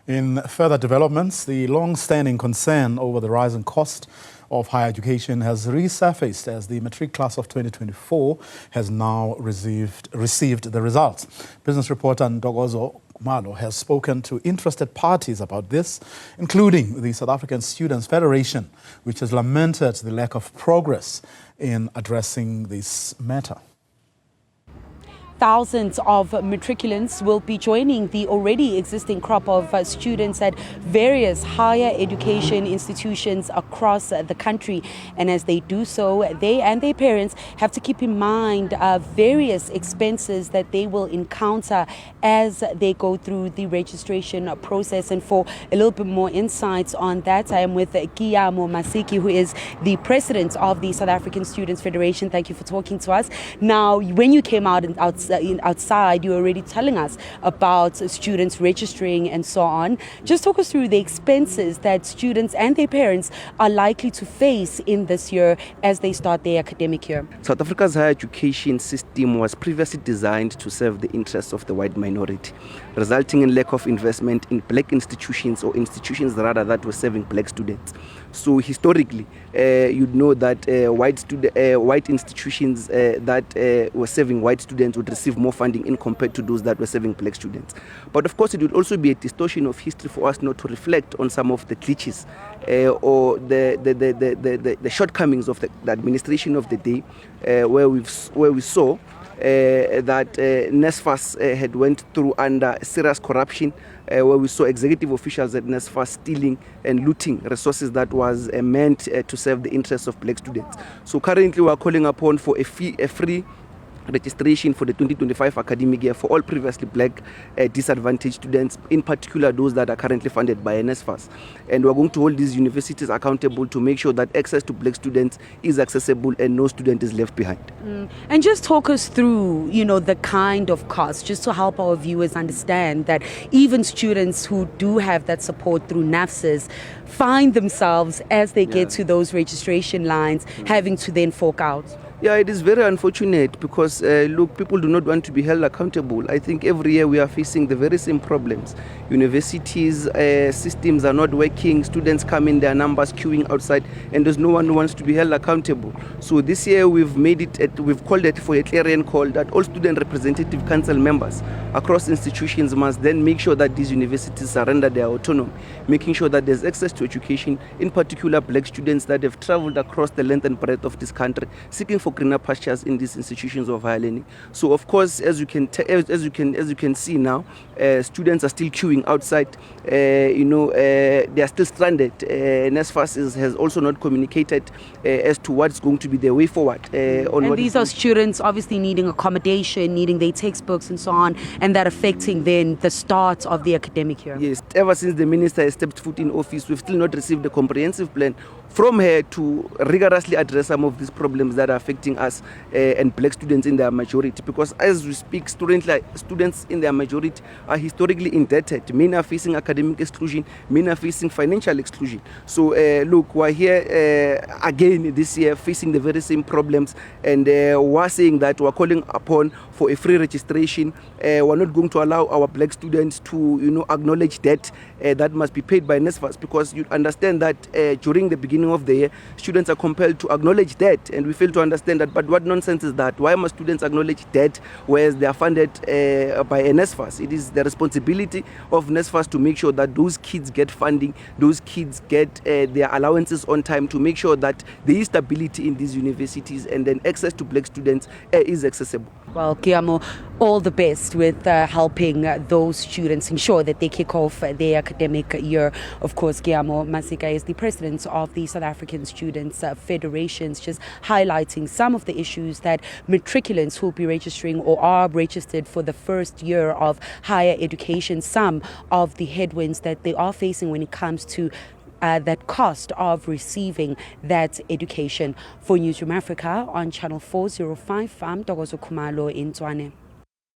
In further developments, the long-standing concern over the rising cost of higher education has resurfaced as the matric class of 2024 has now received the results. Business reporter Ntokozo Khumalo has spoken to interested parties about this, including the South African Students' Federation, which has lamented the lack of progress in addressing this matter. Thousands of matriculants will be joining the already existing crop of students at various higher education institutions across the country. And as they do so, they and their parents have to keep in mind various expenses that they will encounter as they go through the registration process. And for a little bit more insights on that, I am with Ntokozo Khumalo, who is the president of the South African Students' Federation. Thank you for talking to us. Now, when you came out outside, you were already telling us about students registering and so on. Just talk us through the expenses that students and their parents are likely to face in this year as they start their academic year. South Africa's higher education system was previously designed to serve the interests of the white minority, resulting in lack of investment in black institutions, or institutions rather that were serving black students. So historically, you'd know that white institutions that were serving white students would receive more funding in compared to those that were serving black students. But of course, it would also be a distortion of history for us not to reflect on some of the glitches or the shortcomings of the administration of the day, where we saw that NSFAS had went through under serious corruption, where we saw executive officials at NSFAS stealing and looting resources that was meant to serve the interests of black students. So currently we are calling upon for a free registration for the 2025 academic year for all previously black disadvantaged students, in particular those that are currently funded by NSFAS. And we're going to hold these universities accountable to make sure that access to black students is accessible and no student is left behind. And just talk us through, the kind of cost, just to help our viewers understand that even students who do have that support through NAFSAs find themselves, as they get to those registration lines, having to then fork out. Yeah, it is very unfortunate because, look, people do not want to be held accountable. I think every year we are facing the very same problems. Universities, systems are not working, students come in their numbers queuing outside, and there's no one who wants to be held accountable. So this year we've called it for a clarion call that all student representative council members across institutions must then make sure that these universities surrender their autonomy, making sure that there's access to education, in particular black students that have traveled across the length and breadth of this country, seeking for greener pastures in these institutions of higher learning. So of course, as you can see now, students are still queuing outside. They are still stranded. NSFAS has also not communicated as to what's going to be their way forward. And these are students obviously needing accommodation, needing their textbooks and so on, and that affecting then the start of the academic year. Yes, ever since the minister has stepped foot in office, we've still not received a comprehensive plan from her to rigorously address some of these problems that are affecting us and black students in their majority. Because as we speak, students in their majority are historically indebted. Many are facing academic exclusion, many are facing financial exclusion. So look, we're here again this year facing the very same problems, and we're saying that we're calling upon for a free registration. We're not going to allow our black students to acknowledge debt that must be paid by NSFAS, because you understand that during the beginning of the year, students are compelled to acknowledge debt, and we fail to understand that. But what nonsense is that? Why must students acknowledge debt whereas they are funded by NSFAS? It is the responsibility of NSFAS to make sure that those kids get funding, those kids get their allowances on time, to make sure that there is stability in these universities and then access to black students is accessible. Well, Ntokozo, all the best with helping those students ensure that they kick off their academic year. Of course, Ntokozo Khumalo is the president of the South African Students' Federations, just highlighting some of the issues that matriculants who will be registering or are registered for the first year of higher education, some of the headwinds that they are facing when it comes to that cost of receiving that education. For Newzroom Afrika on Channel 405, I'm Ntokozo Khumalo in Tshwane.